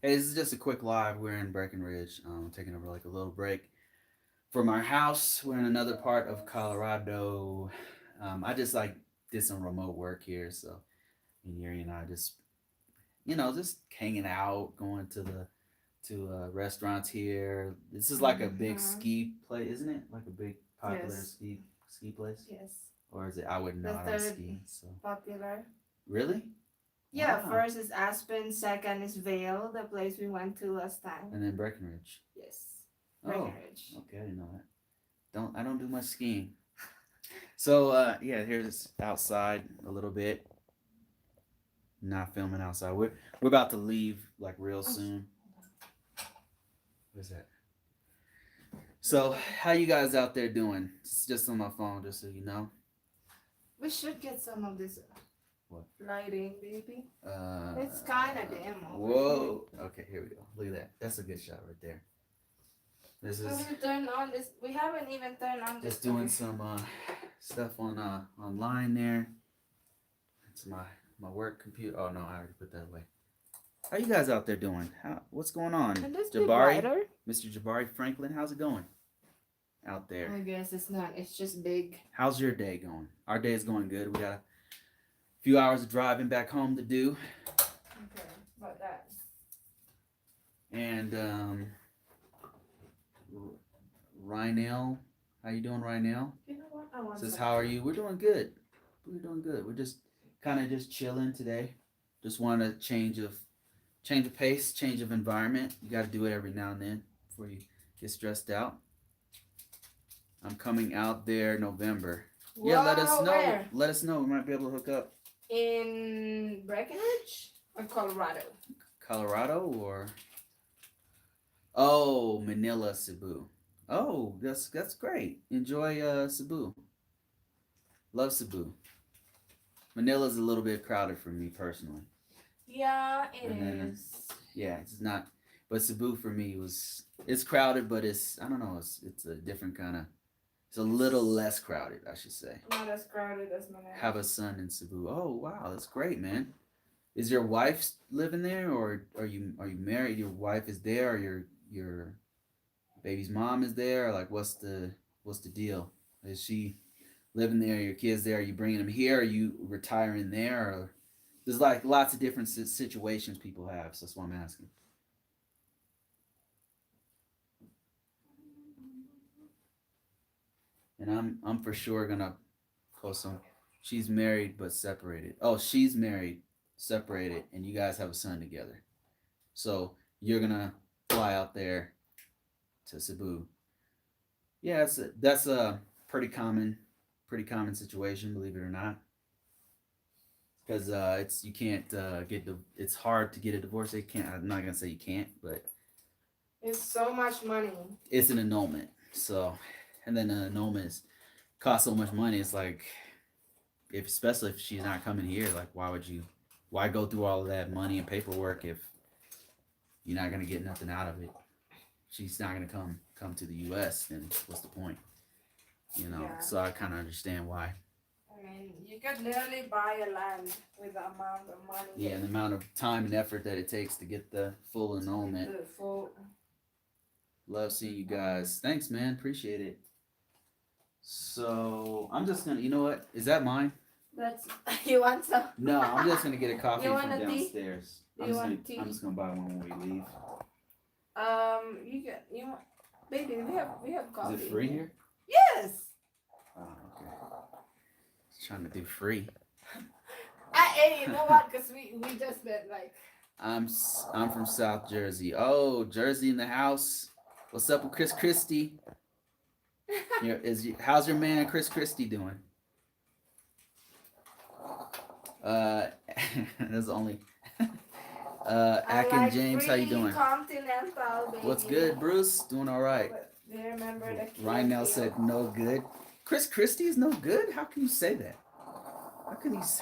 Hey, this is just a quick live. We're in Breckenridge, taking over like a little break from our house. We're in another part of Colorado. I just like did some remote work here, so and Yuri and I just just hanging out, going to restaurants here. This is like a big Mm-hmm. ski place, isn't it? Like a big popular Yes. ski place, Yes. or is it? I wouldn't know. The I don't third ski. So popular. really, Yeah, wow. first is Aspen, second is Vale, the place we went to last time. And then Breckenridge. Yes. Oh, Breckenridge. okay. I didn't know that. Don't I don't do much skiing. So yeah, here's outside a little bit. Not filming outside. We're about to leave like real Oh, soon. What's that? So how you guys out there doing? It's just on my phone, just so you know. we should get some of this What? lighting, baby. Uh, It's kind of dim over here. whoa. Okay, here we go. Look at that. That's a good shot right there. This Have is you turned on this? We haven't even turned on this just doing thing. some stuff on online there. It's my work computer. Oh no, I already put that away. How you guys out there doing? What's going on? Can this be Jabari, brighter? Mr. Jabari Franklin, how's it going out there? I guess it's not. It's just big. How's your day going? Our day is going good. We got a few hours of driving back home to do, Okay, about that. and Rynell, how you doing, Rynell? You know what? I want Says, some. how are you? We're doing good. We're doing good. We're just kind of just chilling today. Just want a change of pace, change of environment. You got to do it every now and then before you get stressed out. I'm coming out there November. Yeah, let us Whoa, know. where? Let us know. We might be able to hook up. In Breckenridge or Colorado? Colorado or oh Manila, Cebu. Oh, that's great. Enjoy Cebu. Love Cebu. Manila's a little bit crowded for me personally. Yeah, it And then is. yeah, it's not. But Cebu for me was it's crowded, but it's I don't know. It's a different kind of. It's a little It's less crowded, I should say. not as crowded as Manila. Have a son in Cebu. Oh wow, that's great, man. Is your wife living there, or are you married? Your wife is there, or your baby's mom is there? Or like, what's the deal? Is she living there? Your kids there? Are you bringing them here? Are you retiring there? Or there's like lots of different situations people have. So that's why I'm asking. And I'm for sure gonna post some. She's married but separated. Oh, she's married, separated, and you guys have a son together. So you're gonna fly out there to Cebu. Yeah, that's a pretty common situation, believe it or not. Because it's you can't it's hard to get a divorce. They can't. I'm not gonna say you can't, but It's so much money. it's an annulment. So, and then the annulment costs so much money. It's like if especially if she's not coming here, like why go through all of that money and paperwork if you're not gonna get nothing out of it? She's not gonna come to the U.S. Then what's the point? Yeah. So I kind of understand why. I mean, you could literally buy a land with the amount of money Yeah, that and the amount of time and effort that it takes to get the full to get annulment. the full. Love seeing you guys. Thanks, man. Appreciate it. So I'm just gonna, you know what? Is that mine? That's you want some? No, I'm just gonna get a coffee You from want a tea? downstairs. Do you want tea? I'm just gonna buy one when we leave. You want, baby? We have coffee. Is it free here? Yes. Oh, okay. Just trying to do free. Hey, you know what? Cause we just met like. I'm from South Jersey. Oh, Jersey in the house. What's up with Chris Christie? How's your man Chris Christie doing? Uh, there's only I Akin like James. How you free doing? continental, baby. What's good, Bruce? Doing all right. Do you remember the kid? Ryan Nell said no good. Chris Christie is no good. How can you say that? How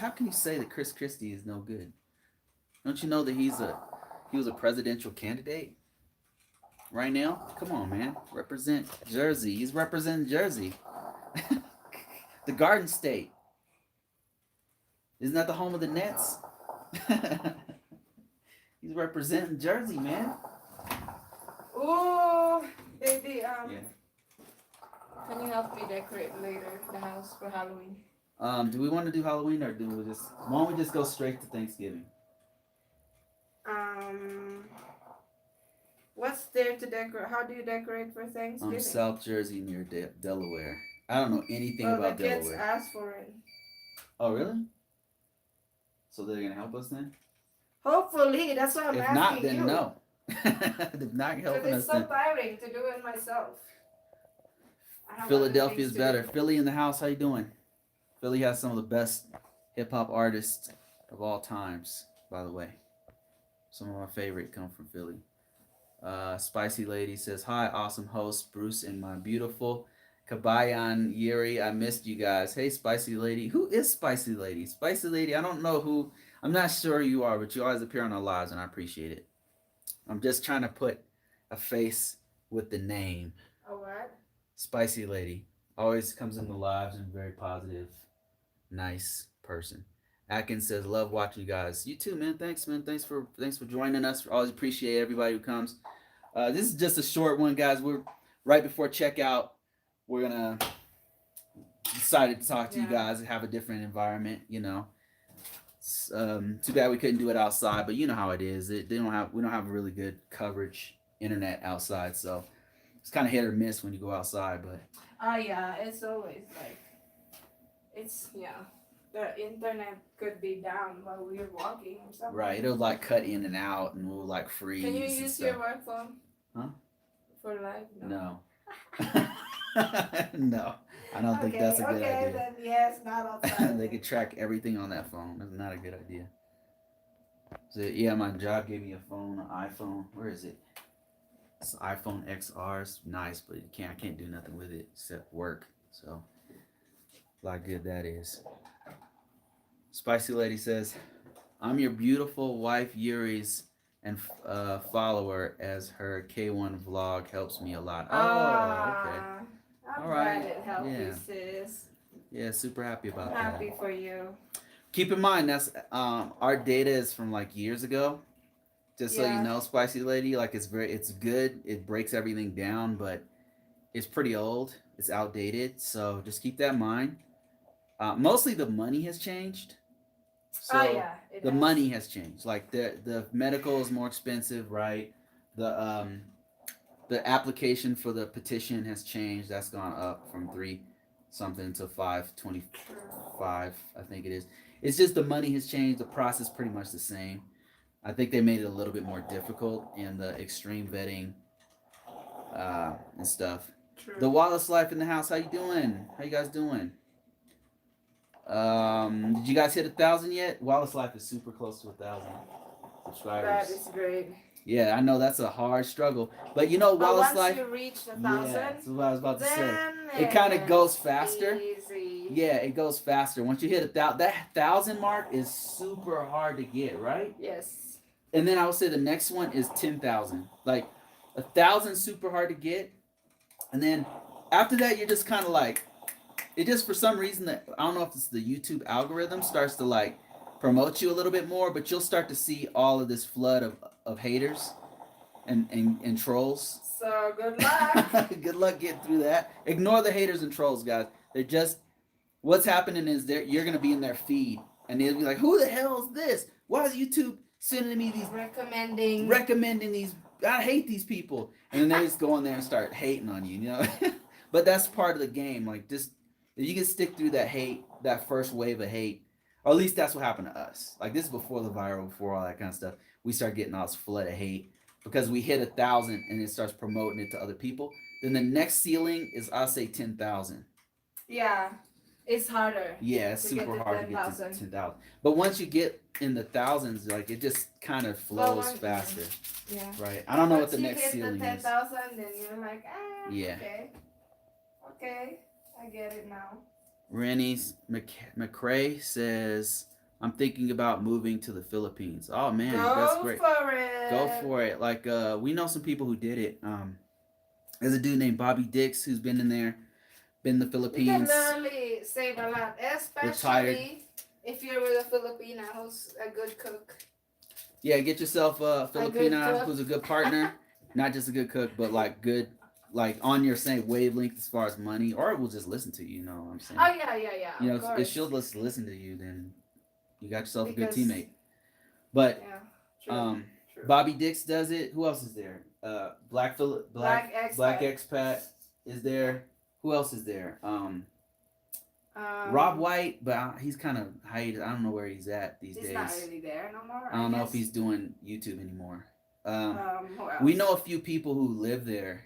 can you say that Chris Christie is no good? Don't you know that he was a presidential candidate right now? Come on, man. Represent Jersey. He's representing Jersey. The Garden State. Isn't that the home of the Nets? He's representing Jersey, man. Ooh, baby. Yeah. Can you help me decorate later the house for Halloween? Do we want to do Halloween or do we just? Why don't we just go straight to Thanksgiving? Um, what's there to decorate? How do you decorate for Thanksgiving? South Jersey near Delaware. I don't know anything Well, about the kids Delaware. asked for it. Oh, really? So they're gonna help us then? Hopefully, that's what I'm If asking not, then you. no. If not helping Because us, it's so then tiring to do it myself. I have Philadelphia's other things to better. do. Philly in the house. How you doing? Philly has some of the best hip hop artists of all times. By the way, some of my favorite come from Philly. Spicy Lady says, "Hi, awesome host Bruce and my beautiful Kabayan Yuri. I missed you guys. Hey, Spicy Lady. Who is Spicy Lady? Spicy Lady. I don't know who. I'm not sure you are, but you always appear on our lives, and I appreciate it. I'm just trying to put a face with the name. A what? Spicy Lady always comes in the lives and very positive, nice person. Atkins says, "Love watching you guys. You too, man. Thanks, man. Thanks for joining us. Always appreciate everybody who comes. This is just a short one, guys. We're right before checkout. We're gonna decided to talk to you guys and have a different environment. You know, too bad we couldn't do it outside, but you know how it is. We don't have really good coverage internet outside, so it's kind of hit or miss when you go outside. But Yeah, it's always like the internet could be down while we're walking or something. right, it'll like cut in and out, and we'll like freeze. Can you and use stuff. your work phone? Huh? For live? No. No, I don't think that's a good idea. Okay, then yes, not outside. They could track everything on that phone. That's not a good idea. So yeah, my job gave me a phone, an iPhone. Where is it? It's iPhone XR. It's nice, but I can't do nothing with it except work. So a lot good that is. Spicy Lady says, "I'm your beautiful wife Yuri's and follower as her K1 vlog helps me a lot." Oh, okay. I'm All glad right. it helped Yeah. you, sis. Yeah, super happy about I'm that. happy for you. Keep in mind that's our data is from like years ago. Just so you know, Spicy Lady, like it's good. It breaks everything down, but it's pretty old. It's outdated. So just keep that in mind. Mostly the money has changed. So the money has changed. Like the medical is more expensive, right? The application for the petition has changed. That's gone up from 3 something to 525, I think it is. It's just the money has changed. The process is pretty much the same. I think they made it a little bit more difficult in the extreme vetting and stuff. True. The Wallace Life in the house. How you doing? How you guys doing? Did you guys hit 1,000 yet? Wallace Life is super close to 1,000 subscribers. That is great. Yeah, I know that's a hard struggle, but you know Wallace Life. Once you reach 1,000, yeah, that's what I was about to say. then It kind of goes faster. Easy. Yeah, it goes faster. Once you hit 1,000, that 1,000 mark is super hard to get, right? Yes. And then I would say the next one is 10,000. Like 1,000 super hard to get, and then after that you're just kind of like, it just for some reason that I don't know if it's the YouTube algorithm starts to like promote you a little bit more, but you'll start to see all of this flood of haters and trolls. So good luck. Good luck getting through that. Ignore the haters and trolls, guys. They're just, what's happening is you're gonna be in their feed, and they'll be like, "Who the hell is this? Why is YouTube sending me these recommending these? I hate these people." And then they just go in there and start hating on you, you know. But that's part of the game. Like, just if you can stick through that hate, that first wave of hate, or at least that's what happened to us. Like, this is before the viral, before all that kind of stuff. We start getting all this flood of hate because we hit 1,000 and it starts promoting it to other people. Then the next ceiling is, I'll say, 10,000. Yeah, it's harder. Yeah, it's super hard to get to 10,000. But once you get in the thousands, like, it just kind of flows faster. Yeah. Right. I don't know what the next ceiling is. Once you hit the 10,000, then you're like, yeah. Okay, I get it now. Rennie's McCrae says, "I'm thinking about moving to the Philippines." Oh man, that's great. Go for it. Like we know some people who did it. There's a dude named Bobby Dix who's been in the Philippines. You can literally save a lot, especially if you're with a Filipina who's a good cook. Yeah, get yourself a A good Filipina cook. who's a good partner, not just a good cook, but like good, like on your same wavelength as far as money, or will just listen to you. You know what I'm saying? Oh yeah, yeah, yeah. You Of know, if course. she'll just listen to you, then you got yourself a good Because teammate. But yeah, true, um, true. Bobby Dix does it. Who else is there? Black Black expat. expat is Yeah. there. Who else is there? Rob Um, White, but he's kind of hiatus. I don't know where he's at these he's not days. really there no more, I I don't know if guess. he's doing YouTube anymore. Um, Who we else? know a few people who live there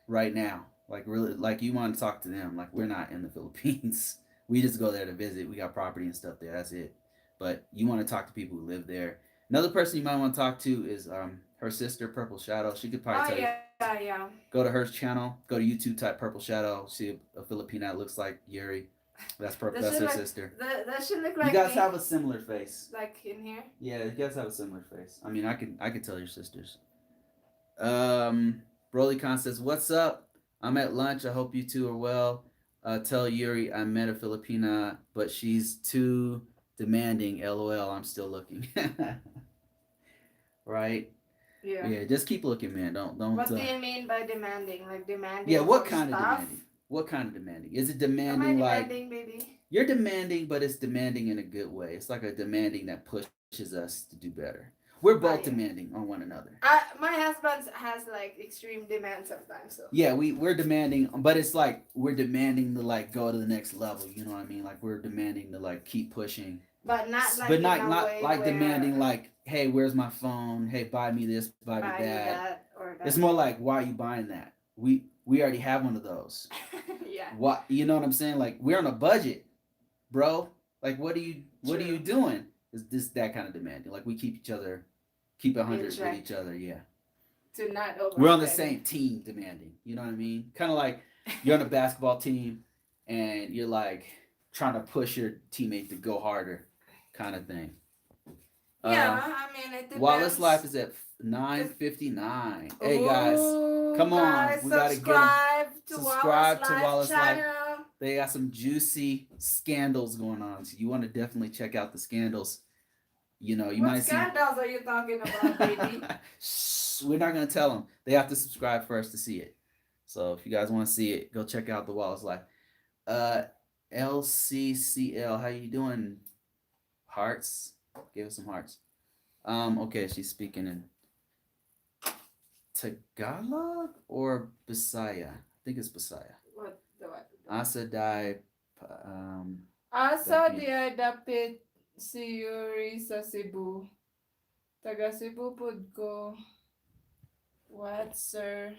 right now. Like really, like you want to talk to them. Like we're not in the Philippines. We just go there to visit. We got property and stuff there. That's it. But you want to talk to people who live there. Another person you might want to talk to is her sister, Purple Shadow. She could probably Oh tell you. yeah, yeah. Go to her channel. Go to YouTube. Type Purple Shadow. See a Filipina that looks like Yuri. That's Does That's she her look? sister. Does she look You like guys me? have a similar face. Like in here? Yeah, you guys have a similar face. I mean, I can tell your sisters. Brolycon says, "What's up? I'm at lunch. I hope you two are well. Tell Yuri I met a Filipina, but she's too demanding. LOL. I'm still looking. Right? Yeah. Yeah. Just keep looking, man. Don't. What do you mean by demanding? Like Yeah. demanding What for kind of stuff? demanding? What kind of demanding? Is it Am I demanding like demanding, baby? you're demanding, but it's demanding in a good way? It's like a demanding that pushes us to do better. We're both Ah, yeah. demanding on one another. My husband has like extreme demand sometimes, so. Yeah, we're demanding, but it's like we're demanding to like go to the next level. You know what I mean? Like we're demanding to like keep pushing, But not but like in not a not way like demanding where like, hey, where's my phone? Hey, buy me this, buy me buy me that. that or It's that. more like, why are you buying that? We already have one of those. Yeah. What, you know what I'm saying? Like we're on a budget, bro. Like what are True. you doing? Is this that kind of demanding? Like we keep a In hundred with check each other. Yeah. to not We're on the overspend. same team demanding. You know what I mean? Kind of like you're on a basketball team and you're like trying to push your teammate to go harder, kind of thing. Yeah, Uh, I mean it Wallace Life depends. is at 9:59. Hey guys, Oh, come on, guys, we gotta get them. subscribe to Wallace Subscribe to Life Wallace Life. channel. They got some juicy scandals going on, so you want to definitely check out the scandals. You know, you What might see. scandals are you talking about, baby? Shh, we're not gonna tell them. They have to subscribe first to see it. So if you guys want to see it, go check out the Wallace Life. Uh, LCCL, how you doing? Hearts, give us some hearts. Okay, she's speaking in Tagalog or Bisaya. I think it's Bisaya. What the what? Asa Dai, um, Asa Dapit. di ay dapit si Yuri sa Cebu. Taga Cebu pud ko. What, sir?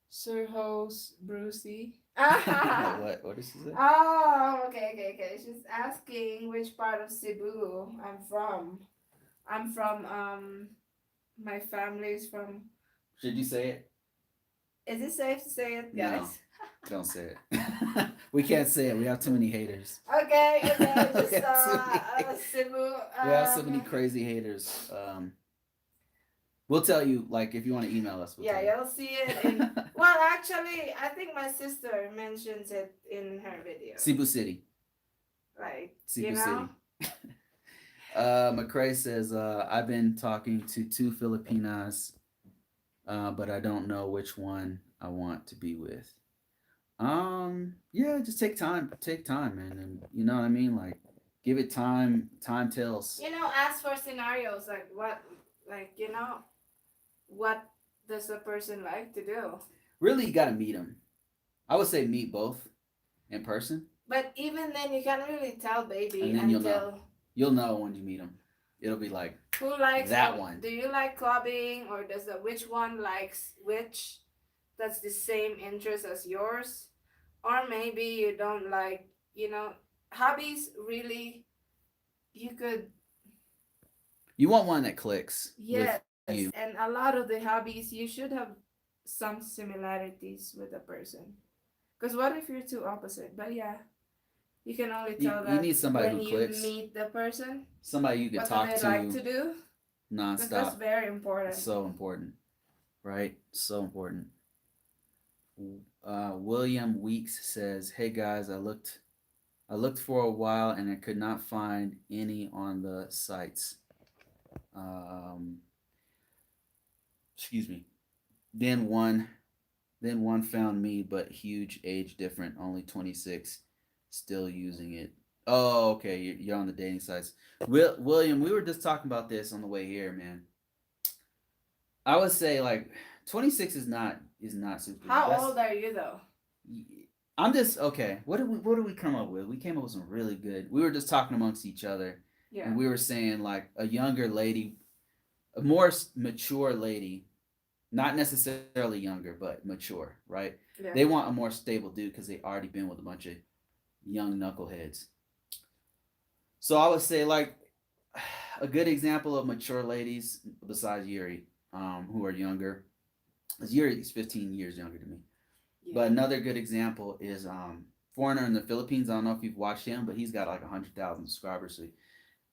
Sir host Brucey? Ah! What did she say? Oh, okay. She's asking which part of Cebu I'm from. I'm from my family's from. Should you say it? Is it safe to say it, No, guys? don't say it. We can't say it. We have too many haters. Okay, We just have too many Cebu. we have so many crazy haters. We'll tell you, like, if you want to email us. We'll Yeah, tell you'll see it in. Well, actually, I think my sister mentions it in her video. Cebu City. Like, Cebu you know? City. McCrae says, I've been talking to two Filipinas, but I don't know which one I want to be with. Yeah, just take time, man, and you know what I mean. Like, give it time. Time tells. You know, ask for scenarios like what, like what does a person like to do? Really, you gotta meet them. I would say meet both in person, But even then, you can't really tell, baby, and then until you'll know when you meet them. It'll be like who likes that one. Do you like clubbing or does the which one likes which? That's the same interest as yours, or maybe you don't like hobbies really. You could You want one that clicks with yes, you. and a lot of the hobbies you should have some similarities with a person. Because what if you're too opposite? But yeah, you can only tell You that need somebody when who you clicks. meet the person. Somebody you can What do talk they to like to do? Because that's nonstop. very It's important. so important, right? So important. William Weeks says, "Hey guys, I looked for a while and I could not find any on the sites. Um, excuse me. Then one, then one found me, but huge age different, only 26, still using it. Oh, okay. You're on the dating sites. William, we were just talking about this on the way here, man. I would say like 26 is not super. How That's old are you though? I'm just okay. What did we come up with? We came up with some really good. We were just talking amongst each other, Yeah. and we were saying like a younger lady, a more mature lady, not necessarily younger, but mature, right? They Yeah. want a more stable dude because they already been with a bunch of young knuckleheads. So I would say like a good example of mature ladies besides Yuri, who are younger. Because Yuri is 15 years younger than me. But Yeah. another good example is Foreigner in the Philippines. I don't know if you've watched him, but he's got like 100,000 subscribers.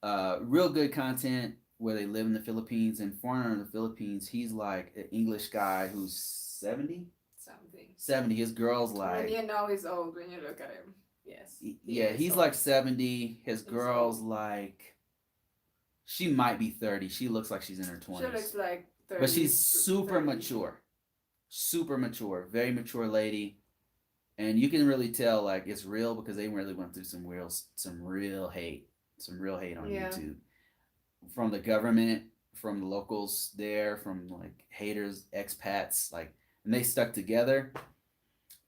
So, real good content where they live in the Philippines. And Foreigner in the Philippines, he's like an English guy who's 70. Something. 70. His girl's I mean, like, you know he's old when you look at him. Yes. He yeah, is he's old. like 70. His He's girl's old. like, she might be 30. She looks like she's in her She looks 20s. like But 30, she's super 30. mature. Super mature. Very mature lady, and you can really tell like it's real because they really went through some real hate on Yeah. YouTube from the government, from the locals there, from like haters, expats, like, and they stuck together.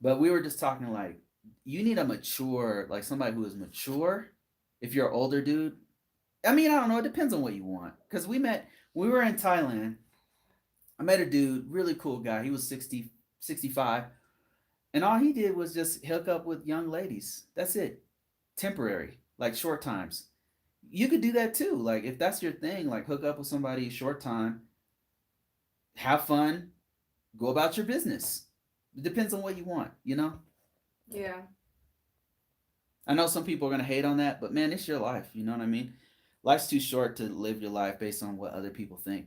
But we were just talking like you need a mature, like somebody who is mature. If you're an older dude, I mean, I don't know. It depends on what you want. Because we were in Thailand. I met a dude, really cool guy. He was 60, 65. And all he did was just hook up with young ladies. That's it. Temporary, like short times. You could do that too. Like if that's your thing, like hook up with somebody short time, have fun, go about your business. It depends on what you want, you know? Yeah. I know some people are gonna hate on that, but man, it's your life, you know what I mean? Life's too short to live your life based on what other people think.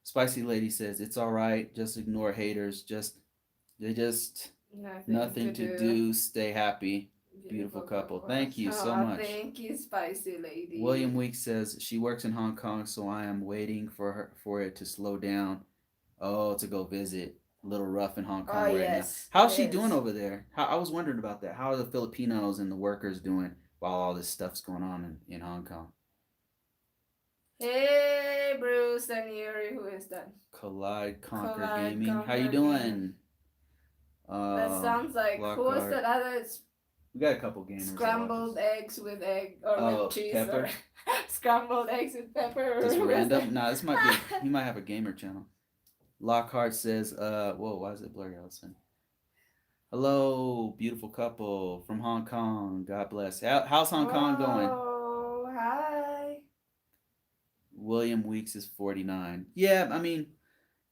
Spicy Lady says it's all right, just ignore haters, just Nothing nothing to to do. do, stay happy. Beautiful Beautiful couple. couple. Thank you so Oh, much. thank you, spicy William lady. Weeks says she works in Hong Kong, so I am waiting for it to slow down. Oh, to go visit. A little rough in Hong Oh, Kong right now. yes, it How's she doing is. over there? I was wondering about that. How are the Filipinos and the workers doing while all this stuff's going on in Hong Kong? Hey, Bruce and Yuri, who is that? Collide Conquer Collide Gaming. How you Conquer Gaming. doing? That sounds like who was Lockhart. that other We got a couple gamers that watch us. scrambled eggs with egg or with Oh, cheese or Pepper. scrambled eggs with pepper? Just Who was random. that? Nah, this might be. He might have a gamer channel. Lockhart says, whoa, why is it blurry all of a sudden? Hello, beautiful couple from Hong Kong. God bless. How's Hong Kong going? Oh, hi. William Weeks is 49. Yeah, I mean,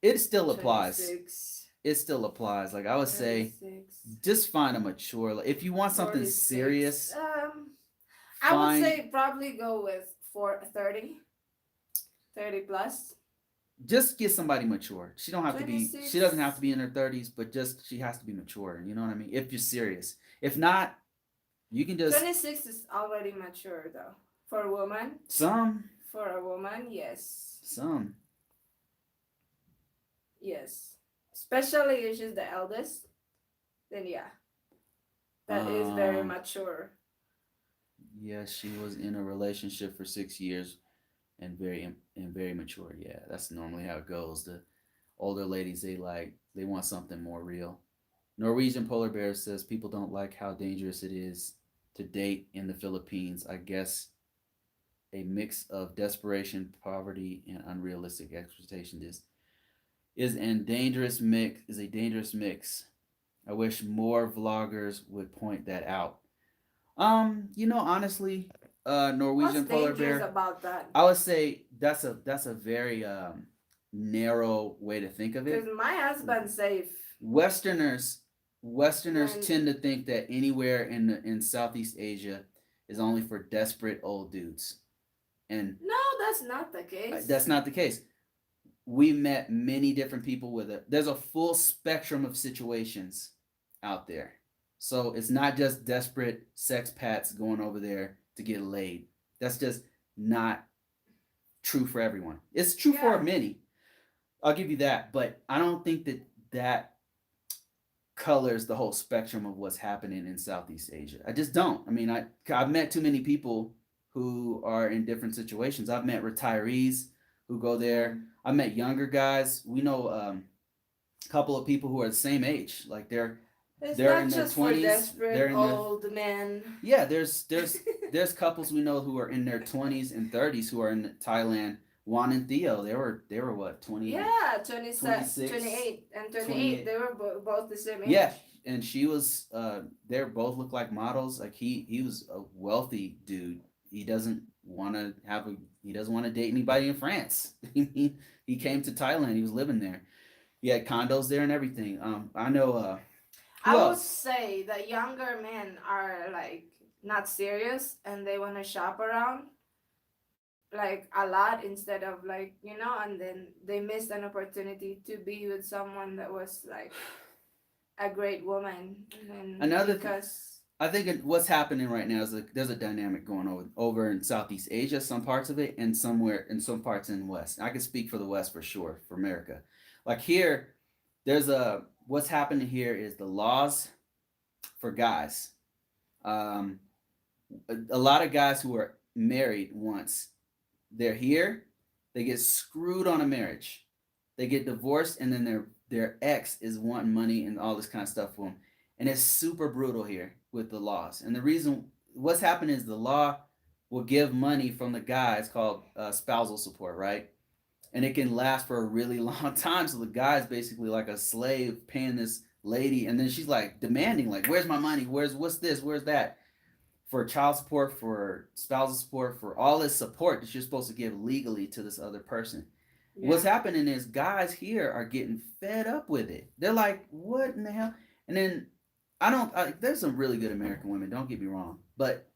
it still applies. 26. It still applies. Like I would say, 36. just find a mature. If you want something 46. serious, I would find. say probably go with 30. 30 plus. Just get somebody mature. She don't have to be. She 26. doesn't have to be in her 30s, but just she has to be mature. You know what I mean? If you're serious. If not, you can just 26 is already mature though. For a woman? some. For a woman, yes. Some. Yes. Especially if she's the eldest, then yeah. That is very Um. mature. Yeah, she was in a relationship for 6 years and very mature. Yeah, that's normally how it goes. The older ladies they want something more real. Norwegian polar bear says people don't like how dangerous it is to date in the Philippines. I guess a mix of desperation, poverty, and unrealistic expectation is an dangerous mix is a dangerous mix. I wish more vloggers would point that out. Honestly, What's Norwegian polar dangerous bear, about that? I would say that's a very narrow way to think of Because it. my husband's safe. Westerners Westerners When tend to think that anywhere in Southeast Asia is only for desperate old dudes, and no, that's not the case. that's not the case. We met many different people with it. There's a full spectrum of situations out there. So it's not just desperate sex pats going over there to get laid. That's just not true for everyone. It's true for Yeah. many. I'll give you that, but I don't think that that colors the whole spectrum of what's happening in Southeast Asia. I just don't. I mean, I've met too many people who are in different situations. I've met retirees who go there. Mm. I met younger guys. We know a couple of people who are the same age. Like It's they're not in their just for 20s. They're desperate in their old men. yeah. There's couples we know who are in their 20s and 30s who are in Thailand. Juan and Theo, they were what 20, Yeah, 27, 26, 28 and 28. 28. They were both the same Yeah, age. and she was they both look like models. Like he was a wealthy dude. He doesn't want to have a he doesn't want to date anybody in France. He came to Thailand. He was living there. He had condos there and everything. I know who I would else? say that younger men are like not serious and they want to shop around like a lot instead of like, and then they missed an opportunity to be with someone that was like a great woman. And then Another th- because, I think what's happening right now is there's a dynamic going on over in Southeast Asia, some parts of it, and somewhere in some parts in the West. I can speak for the West for sure, for America. Like here, there's a what's happening here is the laws for guys. Um, a lot of guys who are married once they're here, they get screwed on a marriage, they get divorced, and then their ex is wanting money and all this kind of stuff for them, and it's super brutal here with the laws. And the reason what's happening is the law will give money from the guy. It's called spousal support, right? And it can last for a really long time. So the guy's basically like a slave paying this lady, and then she's like demanding, like, "Where's my money? What's this? Where's that?" For child support, for spousal support, for all this support that you're supposed to give legally to this other person. What's yeah, happening is guys here are getting fed up with it. They're like, "What in the hell?" And then there's some really good American women. Don't get me wrong, but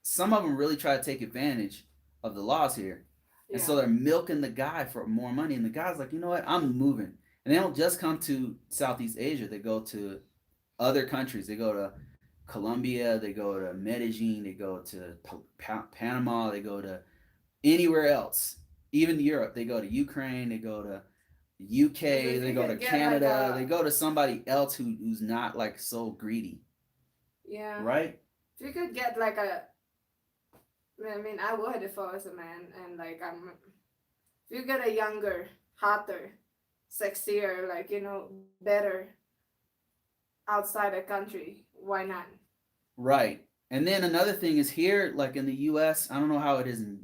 some of them really try to take advantage of the laws here, and yeah, so they're milking the guy for more money. And the guy's like, "You know what? I'm moving." And they don't just come to Southeast Asia. They go to other countries. They go to Colombia, they go to Medellin, they go to Panama, they go to anywhere else, even Europe. They go to Ukraine, they go to so UK, if they you go to could get like Canada, they a, go to somebody else who's not like so greedy, yeah, right? if you could get like a, I mean, I would if I was a man, and like if you get a younger, hotter, sexier, like, better outside the country, why not? Right. And then another thing is here, like in the U.S., I don't know how it is in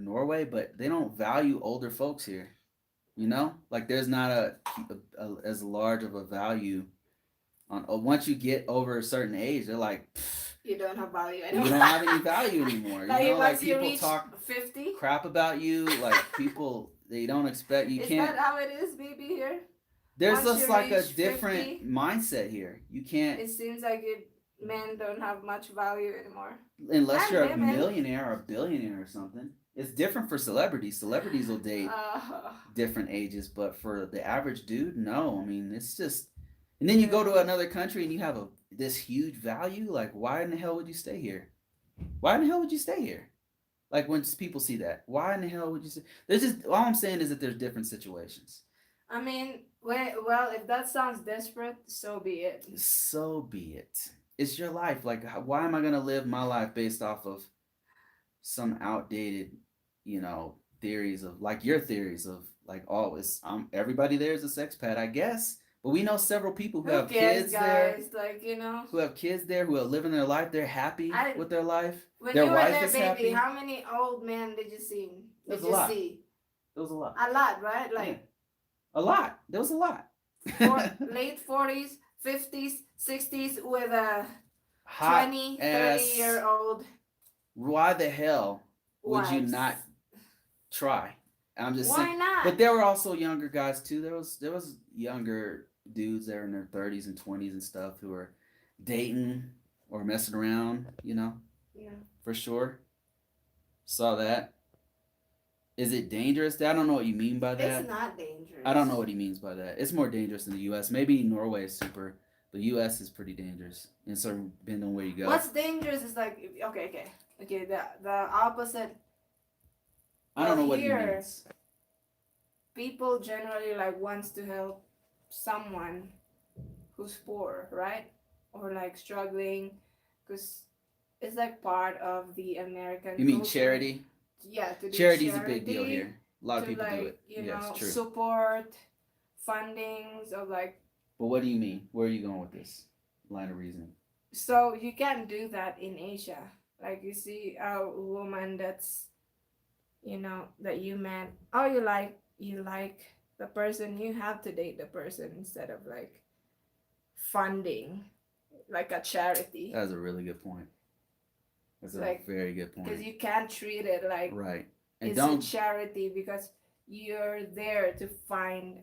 Norway, but they don't value older folks here. You know, like there's not as large of a value on once you get over a certain age, they're like, You don't have value you anymore. don't have any value anymore. You know, Like like once you people reach talk 50, crap about you. Like people, they don't expect you is can't. that how it is, baby, here? There's Once just you like a reach different 50, mindset here. You can't it seems like men don't have much value anymore. unless And you're a women. millionaire or a billionaire or something. It's different for celebrities. Celebrities will date Uh, different ages, but for the average dude, no. I mean, it's just. And then you go to yeah. another country and you have this huge value. Like, why in the hell would you stay here? Why in the hell would you stay here? Like when people see that, why in the hell would you say? There's just all I'm saying is that there's different situations. I mean, well, if that sounds desperate, so be it. So be it. It's your life. Like, why am I gonna live my life based off of some outdated, theories of like your theories of like, oh, it's everybody there is a sex pad, I guess. But we know several people who Who have cares, kids there, guys? Like, who are living their life. They're happy I with their life. when Their you were wife there, is baby, happy. how many old men did you see? There Did was a you lot. see? There was a lot. A lot, right? Yeah, Like a lot. There was a lot. late 40s, 50s, 60s with a Hot 20, 30 ass. year old Why the hell would you wives. not try? I'm just saying. Why not? But there were also younger guys too. There was younger dudes there in their 30s and 20s and stuff who were dating or messing around. Yeah. For sure. Saw that. Is it dangerous? I don't know what you mean by It's that. not dangerous. I don't know what he means by that. It's more dangerous in the U.S. Maybe Norway is super, but U.S. is pretty dangerous. And so depending on where you go. What's dangerous is like okay. The opposite I don't Well, know what he here means. people generally like wants to help someone who's poor, right? Or like struggling, because it's like part of the You American mean culture. charity? Yeah, to do Charity's a big deal charity, here. A lot of to people do like it. Yes, true. support fundings of like. But what do you mean? Where are you going with this line of reasoning? So you can do that in Asia. Like you see a woman that's that you met. Oh, you like the person, you have to date the person instead of like funding like a charity. That's a really good point. That's It's a like very good because point. you can't treat it like Right. And it's a don't charity because you're there to find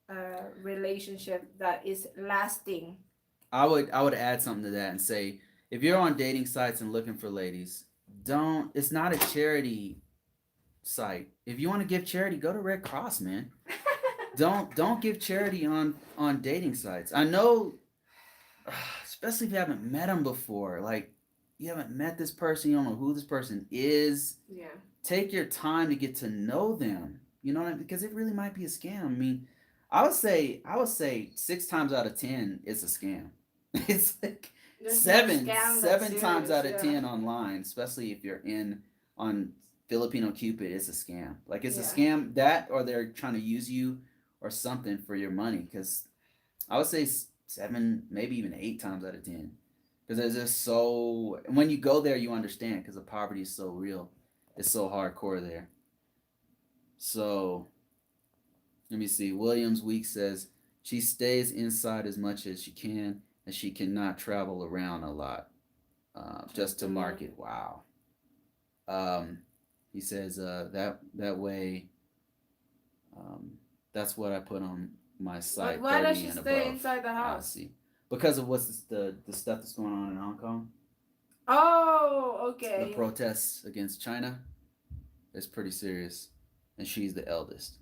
a relationship that is lasting. I would add something to that and say if you're on dating sites and looking for ladies, don't it's not a charity site. If you want to give charity, go to Red Cross, man. Don't give charity on dating sites. I know, especially if you haven't met them before. Like you haven't met this person, you don't know who this person is. Yeah. Take your time to get to know them. You know what I mean? Because it really might be a scam. I mean, I would say 6 times out of 10 it's a scam. It's like There's more seven scam than seven times serious, out of yeah. 10 online, especially if you're in on Filipino Cupid, it's a scam. Like it's a Yeah. scam that or they're trying to use you or something for your money. Because I would say seven, maybe even 8 times out of 10. Because it's just so. When you go there, you understand because the poverty is so real. It's so hardcore there. So let me see. Williams Week says she stays inside as much as she can, and she cannot travel around a lot, just to market. Wow. Um, he says that way. Um, that's what I put on my But site, why does 30 she and stay above. inside the I house? see. Because of what's the stuff that's going on in Hong Kong, Oh, the okay. protests against China is pretty serious, and she's the eldest.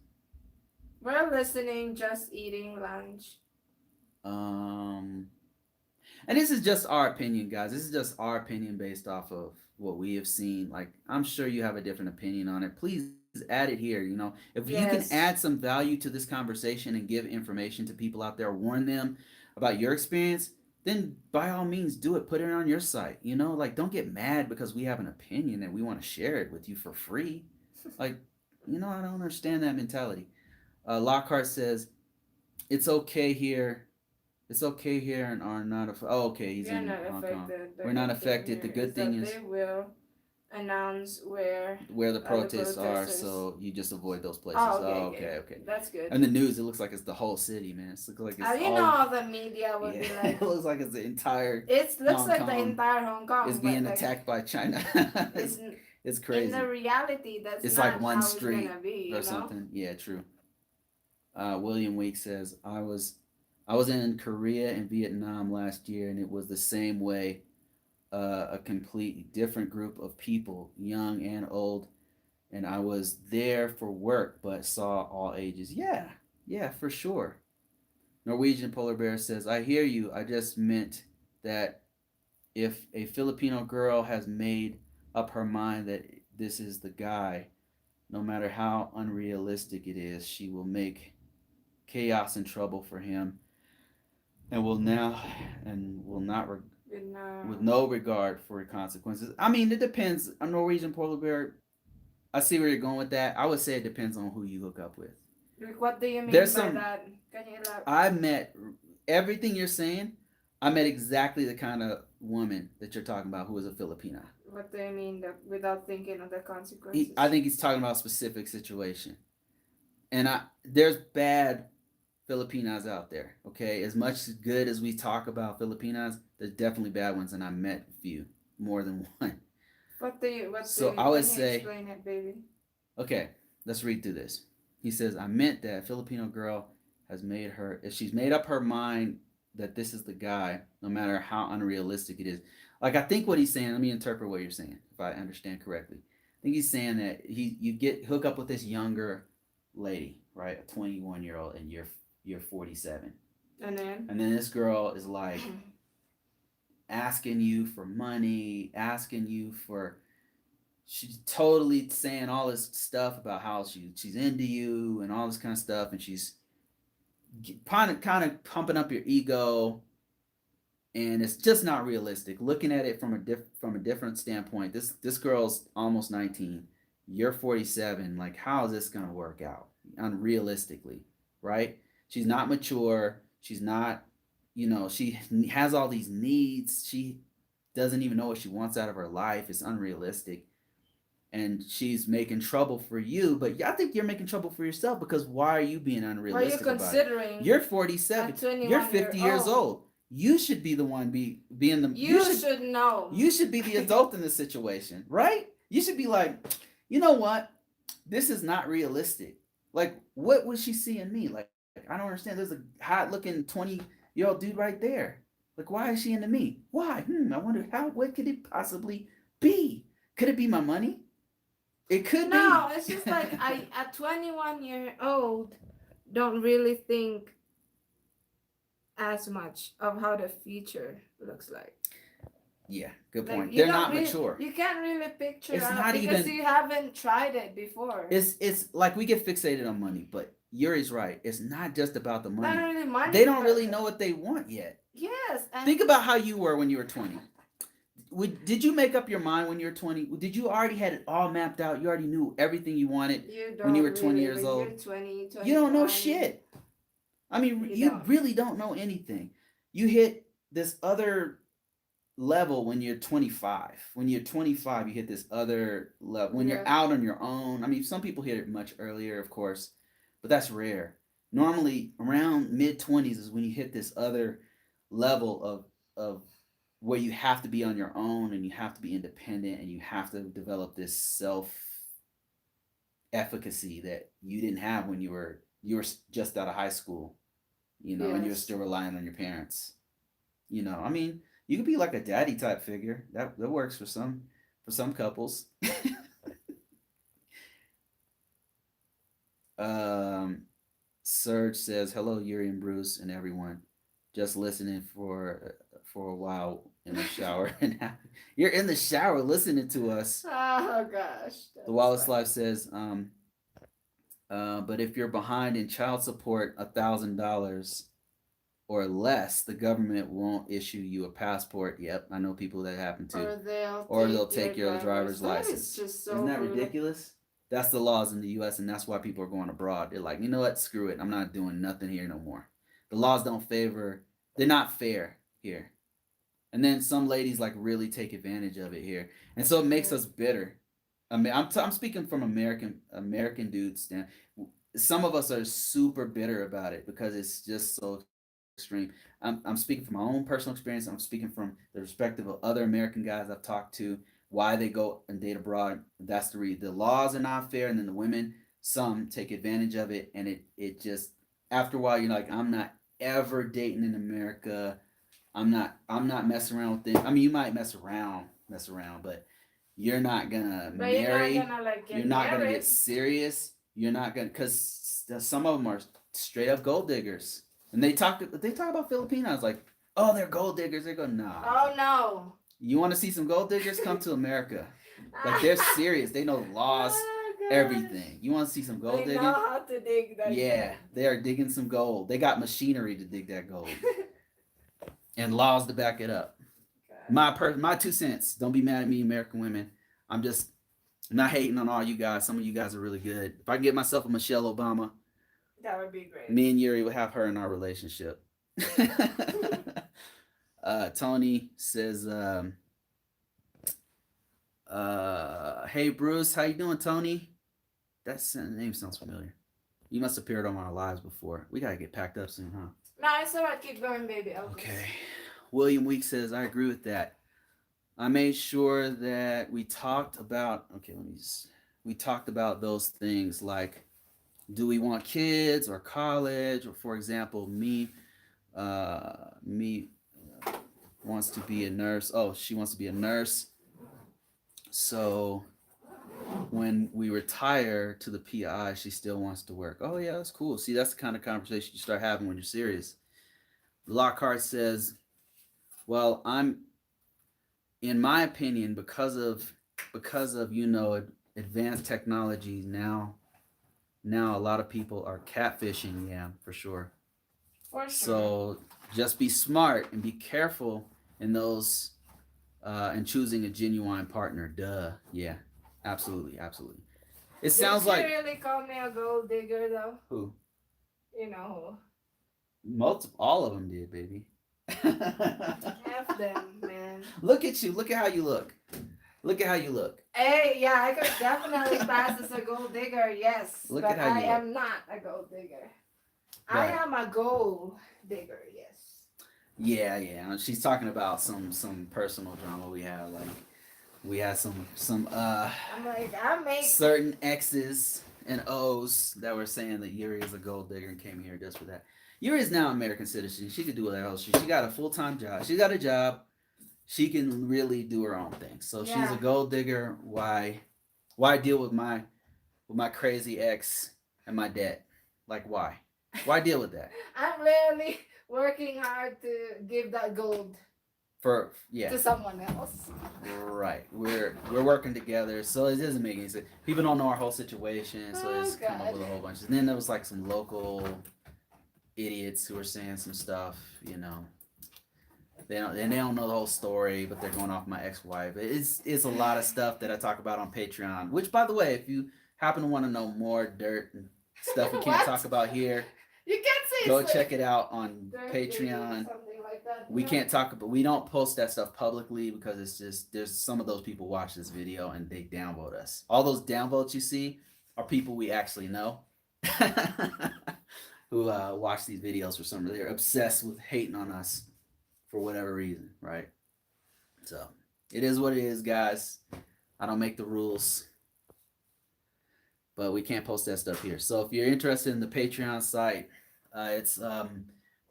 We're listening, just eating lunch. Um, and this is just our opinion, guys. This is just our opinion based off of what we have seen. Like, I'm sure you have a different opinion on it. Please add it here. If you can add Yes. some value to this conversation and give information to people out there, warn them about your experience, then by all means do it. Put it on your site. Like don't get mad because we have an opinion and we want to share it with you for free. Like, I don't understand that mentality. Lockhart says it's okay here. It's okay here and are not. Oh, okay. He's We are in not Hong Kong. affected. The We're not good thing affected. The here good is thing that is they will announce where where the are the protests are, protesters. so you just avoid those places. Oh, Oh, okay, okay. okay, okay. That's good. And the news, it looks like it's the whole city, man. It looks like it's all. All the media would Yeah, be it like, looks like it's the entire it looks Hong like the Kong entire Hong is Kong, but being like, attacked by China. it's it's in the crazy. reality, that's It's like not one how it's street gonna be, or something. Yeah, true. William Week says I was in Korea and Vietnam last year, and it was the same way. A completely different group of people, young and old, and I was there for work, but saw all ages. Yeah, yeah, for sure. Norwegian Polar Bear says, "I hear you. I just meant that if a Filipino girl has made up her mind that this is the guy, no matter how unrealistic it is, she will make chaos and trouble for him, and will now and will not with with no regard for consequences." I mean, it depends. A Norwegian polar bear. I see where you're going with that. I would say it depends on who you hook up with. like, what do you mean There's by some. that? Can you elaborate? I met everything you're saying. I met exactly the kind of woman that you're talking about who is a Filipina. What do you mean that without thinking of the consequences? I think he's talking about a specific situation. And there's bad Filipinas out there. Okay, as much good as we talk about Filipinas, there's definitely bad ones, and I met a few, more than one. What do you So mean? I would Can you say, explain it, baby? okay, let's read through this. He says, I meant that a Filipino girl has made her, if she's made up her mind that this is the guy, no matter how unrealistic it is. Like, I think what he's saying, let me interpret what you're saying, if I understand correctly. I think he's saying that you get hook up with this younger lady, right? A 21-year-old, and you're 47. And then And then this girl is like asking you for money, asking you for she's totally saying all this stuff about how she's into you and all this kind of stuff, and she's kind of pumping up your ego, and it's just not realistic. Looking at it from from a different standpoint, this girl's almost 19. You're 47. Like, how is this gonna work out? Unrealistically, right? She's not mature. She's not, she has all these needs. She doesn't even know what she wants out of her life. It's unrealistic. And she's making trouble for you, but I think you're making trouble for yourself, because why are you being Are you unrealistic about it? considering You're a 47. You're 21 50 year years old? old. You should be the one being the You should know. you should be the adult in this situation, right? You should be like, you know what? This is not realistic. Like, what would she see in me? Like, I don't understand. There's a hot looking 20-year-old dude right there. Like, why is she into me? Why? I wonder what could it possibly be? Could it be my money? It could be. No, it's just like a 21-year-old don't really think as much of how the future looks like. Yeah, good Like point. you They're don't not really, mature. you can't really picture It's out not because even. you haven't tried it before. It's like we get fixated on money, but Yuri's right. It's not just about the Not money. really money. They don't but really know what they want yet. yes, and Think about how you were when you were 20. Did you make up your mind when you were 20? Did you already had it all mapped out? You already knew everything you wanted you when you don't were 20 really years when old? you're 20, You don't know 21, shit. I mean, you you don't. really don't know anything. You hit this other level when you're 25. When you're 25, you hit this other level. When you're Yeah. out on your own, I mean, some people hit it much earlier, of course, but that's rare. Normally, around mid 20s is when you hit this other level of where you have to be on your own, and you have to be independent, and you have to develop this self efficacy that you didn't have when you were just out of high school, and you were Yes. still relying on your parents. I mean, you could be like a daddy type figure. That works for some couples. um, Serge says, "Hello, Yuri and Bruce and everyone. Just listening for a while in the shower, and you're in the shower listening to us." Oh gosh, The that's Wallace funny. Life says, "But if you're behind in child support $1,000 or less, the government won't issue you a passport." Yep, I know people that happen to. Or they'll take your driver's That is license. just Isn't so that brutal. ridiculous? That's the laws in the U.S., and that's why people are going abroad. They're like, you know what? Screw it. I'm not doing nothing here no more. The laws don't favor. They're not fair here. And then some ladies like really take advantage of it here, and so it makes Yeah. us bitter. I mean, I'm speaking from American dudes. Some of us are super bitter about it because it's just so extreme. I'm speaking from my own personal experience. I'm speaking from the perspective of other American guys I've talked to. Why they go and date abroad? That's the reason. The laws are not fair, and then the women, some take advantage of it, and it just after a while you're like, I'm not ever dating in America. I'm not messing around with things. I mean, you might mess around, but you're not gonna But you're not marry. gonna like You're get not gonna get married. serious. You're not gonna, because some of them are straight up gold diggers, and they talk about Filipinos like, oh, they're gold diggers. They go, nah. Oh no. You want to see some gold diggers? Come to America. Like, they're serious. They know the laws, Oh gosh. everything. You want to see some gold They know digging? how to dig that Yeah, gold. they are digging some gold. They got machinery to dig that gold and laws to back it up. God. My 2 cents. Don't be mad at me, American women. I'm just not hating on all you guys. Some of you guys are really good. If I can get myself a Michelle Obama, That would be great. me and Yuri will have her in our relationship. Tony says, "Hey Bruce, how you doing, Tony? That name sounds familiar. You must have appeared on our lives before. We gotta get packed up soon, huh?" No, it's alright. Keep going, baby. I'll go. Okay. William Week says, "I agree with that. I made sure that we talked about." Okay, we talked about those things like, do we want kids or college, or for example, me wants to be a nurse. Oh, she wants to be a nurse. So when we retire to the PI, she still wants to work. Oh yeah, that's cool. See, that's the kind of conversation you start having when you're serious. Lockhart says, "Well, I'm, in my opinion, because of because of advanced technology now a lot of people are catfishing, yeah, for sure. For sure. So just be smart and be careful in those and choosing a genuine partner. Duh. Yeah. Absolutely. Absolutely. It Did sounds you like really call me a gold digger though? who? You know Most all of them did, baby. who. F them, man. Look at you. Look at how you look. Look at how you look. Hey, yeah, I could definitely pass as a gold digger, yes, Look at but how I you look. am not a gold digger. I But am a gold digger, yes. yeah, yeah. She's talking about some personal drama we had. Like we had some I'm like, I make. certain X's and O's that were saying that Yuri is a gold digger and came here just for that. Yuri is now an American citizen. She could do whatever else. She got a full time job. She got a job. She can really do her own thing. So she's a Yeah, gold digger. Why deal with my crazy ex and my debt? Like why? Why deal with that? I'm literally working hard to give that gold For yeah, to someone else. right. We're working together, so it doesn't make any sense. People don't know our whole situation, so Oh, it's come up God. with a whole bunch. And then there was like some local idiots who were saying some stuff. They don't know the whole story, but they're going off my ex-wife. It's a lot of stuff that I talk about on Patreon. Which, by the way, if you happen to want to know more dirt and stuff we can't talk What? about here, You can't say go it's check like it out on dirt digger or Patreon. something like that. We can't talk about, we don't post that stuff publicly because it's just there's some of those people watch this video and they downvote us. All those downvotes you see are people we actually know who watch these videos for some reason. They're obsessed with hating on us for whatever reason, right? So it is what it is, guys. I don't make the rules, but we can't post that stuff here. So if you're interested in the Patreon site, it's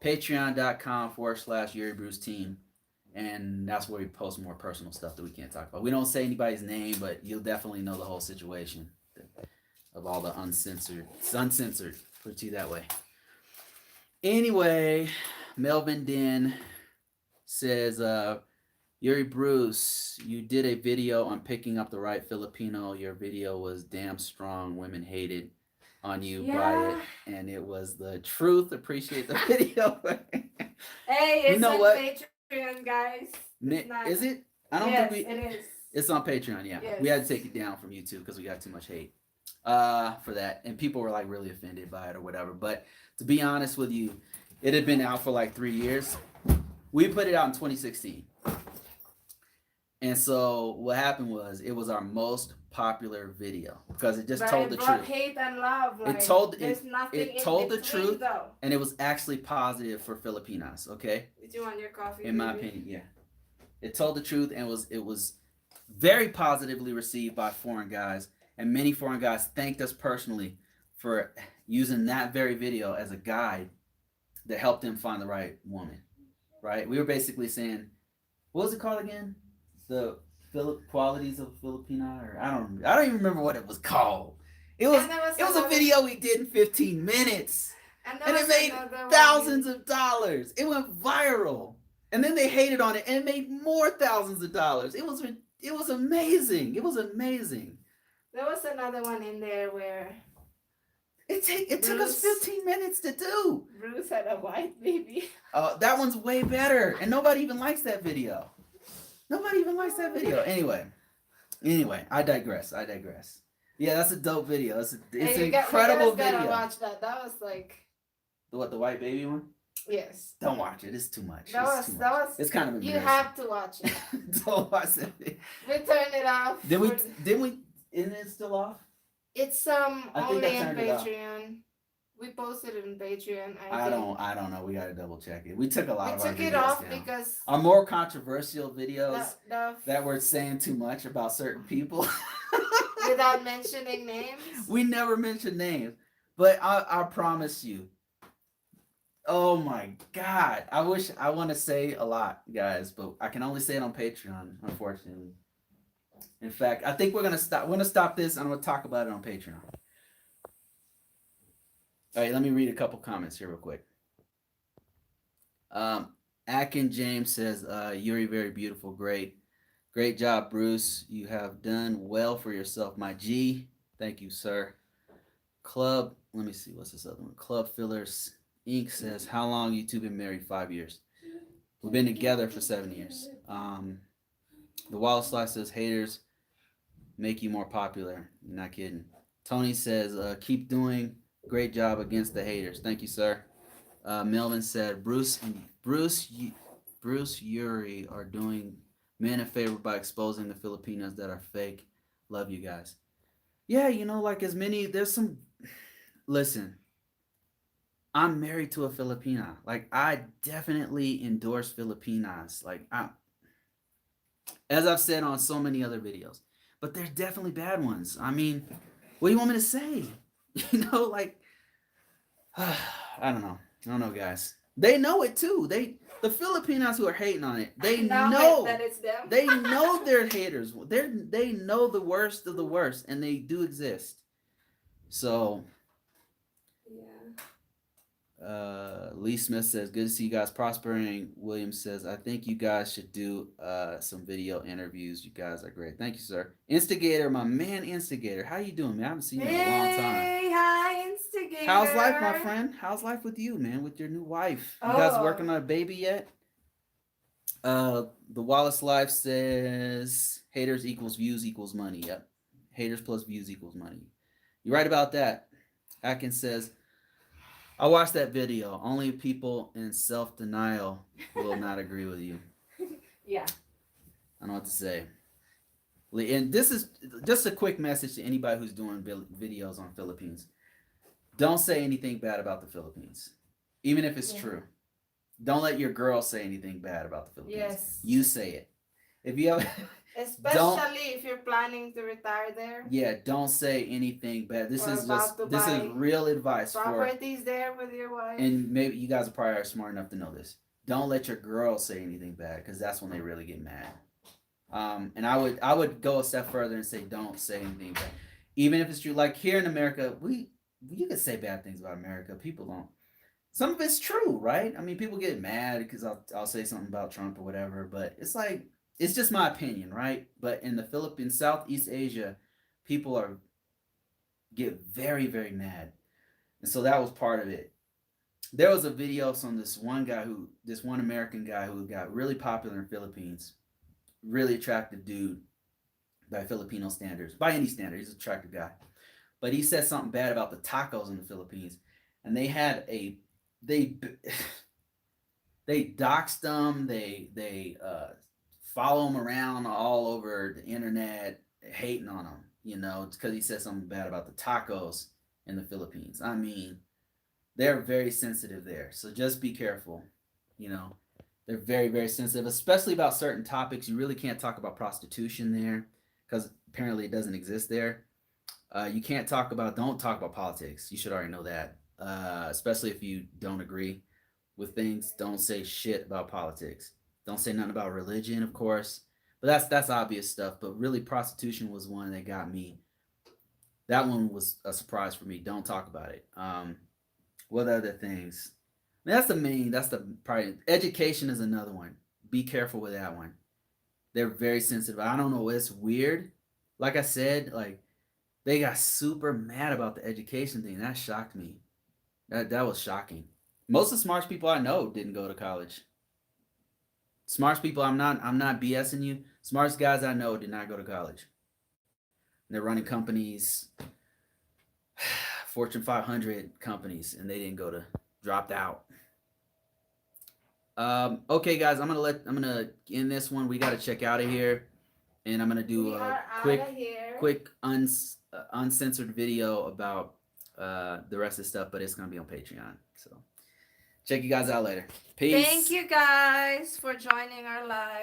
patreon.com/Yuri Bruce Team. And that's where we post more personal stuff that we can't talk about. We don't say anybody's name, but you'll definitely know the whole situation of all the uncensored. It's uncensored, put it to you that way. Anyway, Melvin Den says, Yuri Bruce, you did a video on picking up the right Filipino. Your video was damn strong. Women hated on you. Yeah. Buy it. And it was the truth. Appreciate the video. Hey, it's on what? Patreon, guys. Is it? I don't yes, think it is. It's on Patreon, yeah. Yes. We had to take it down from YouTube because we got too much hate for that. And people were like really offended by it or whatever. But to be honest with you, it had been out for like 3 years. We put it out in 2016. And so what happened was it was our most popular video because it just told the truth. Hate and love. Like, it told the truth, though. And it was actually positive for Filipinas. Okay. Did you want your coffee? In my opinion, yeah. It told the truth and it was very positively received by foreign guys, and many foreign guys thanked us personally for using that very video as a guide that helped them find the right woman. Right? We were basically saying, what was it called again? The qualities of Filipina, or I don't even remember what it was called. It was a video we did in 15 minutes, and it made thousands of dollars. It went viral, and then they hated on it, and it made more thousands of dollars. It was amazing. It was amazing. There was another one in there where it took us 15 minutes to do. Bruce had a white baby. That one's way better, and nobody even likes that video. Nobody even likes that video. Anyway, I digress. Yeah, that's a dope video. It's an incredible video. Gotta watch that. That was like the white baby one. Yes. Don't watch it. It's too much. It's kind of embarrassing. You have to watch it. Don't watch it. We turned it off. Isn't it still off? It's only on Patreon. We posted it on Patreon. I don't know. We gotta double check it. We took a lot of our videos it off down. because our more controversial videos that were saying too much about certain people. Without mentioning names. We never mention names, but I promise you. Oh my God! I want to say a lot, guys, but I can only say it on Patreon, unfortunately. In fact, I think we're gonna stop. We're gonna stop this, and I'm gonna talk about it on Patreon. All right, let me read a couple comments here real quick. Akin James says, Yuri, very beautiful, great Great job, Bruce. You have done well for yourself, my G. Thank you, sir. Club, let me see, what's this other one? Club Fillers Inc. says, how long you two been married? 5 years. We've been together for 7 years. The Wallace Life says, haters make you more popular. You're not kidding. Tony says, keep doing great job against the haters. Thank you, sir. Melvin said, Bruce Yuri are doing men a favor by exposing the Filipinas that are fake. Love you guys. Yeah, like as many, there's some, listen, I'm married to a Filipina. Like, I definitely endorse Filipinas. Like, as I've said on so many other videos, but there's definitely bad ones. I mean, what do you want me to say? Like, I don't know. I don't know, guys. They know it too. The Filipinos who are hating on it, they know that it's them. they know they're haters. They know the worst of the worst, and they do exist. So, Lee Smith says, good to see you guys prospering. William says, I think you guys should do some video interviews. You guys are great. Thank you, sir. Instigator, my man Instigator. How you doing, man? I haven't seen you in a long time. Hey, hi, Instigator. How's life, my friend? How's life with you, man? With your new wife? You guys working on a baby yet? The Wallace Life says, haters equals views equals money. Yep. Haters plus views equals money. You're right about that. Atkins says, I watched that video. Only people in self-denial will not agree with you. Yeah. I don't know what to say. And this is just a quick message to anybody who's doing videos on Philippines. Don't say anything bad about the Philippines, even if it's true. Don't let your girl say anything bad about the Philippines. Yes. You say it. If you have, especially if you're planning to retire there. Yeah, don't say anything bad. This is real advice properties there with your wife. And maybe you guys are probably smart enough to know this. Don't let your girl say anything bad, because that's when they really get mad. And I would go a step further and say don't say anything bad, even if it's true. Like here in America, you can say bad things about America. People don't. Some of it's true, right? I mean, people get mad because I'll say something about Trump or whatever, but it's like, it's just my opinion, right? But in the Philippines, Southeast Asia, people get very, very mad. And so that was part of it. There was a video from this one American guy who got really popular in the Philippines. Really attractive dude by Filipino standards. By any standard, he's an attractive guy. But he said something bad about the tacos in the Philippines. And they doxed them. They follow them around all over the internet, hating on them, it's because he said something bad about the tacos in the Philippines. I mean, they're very sensitive there, so just be careful. They're very, very sensitive, especially about certain topics. You really can't talk about prostitution there, because apparently it doesn't exist there. You can't don't talk about politics. You should already know that, especially if you don't agree with things. Don't say shit about politics. Don't say nothing about religion, of course. But that's obvious stuff. But really, prostitution was one that got me. That one was a surprise for me. Don't talk about it. What other things? I mean, that's the probably. Education is another one. Be careful with that one. They're very sensitive. I don't know. It's weird. Like I said, like they got super mad about the education thing. That shocked me. That was shocking. Most of the smartest people I know didn't go to college. Smartest people, I'm not BSing you. Smartest guys I know did not go to college. And they're running companies, Fortune 500 companies, and they didn't dropped out. Okay, guys, I'm gonna end this one. We gotta check out of here, and I'm gonna do a quick uncensored video about the rest of the stuff, but it's gonna be on Patreon. So check you guys out later. Peace. Thank you guys for joining our live.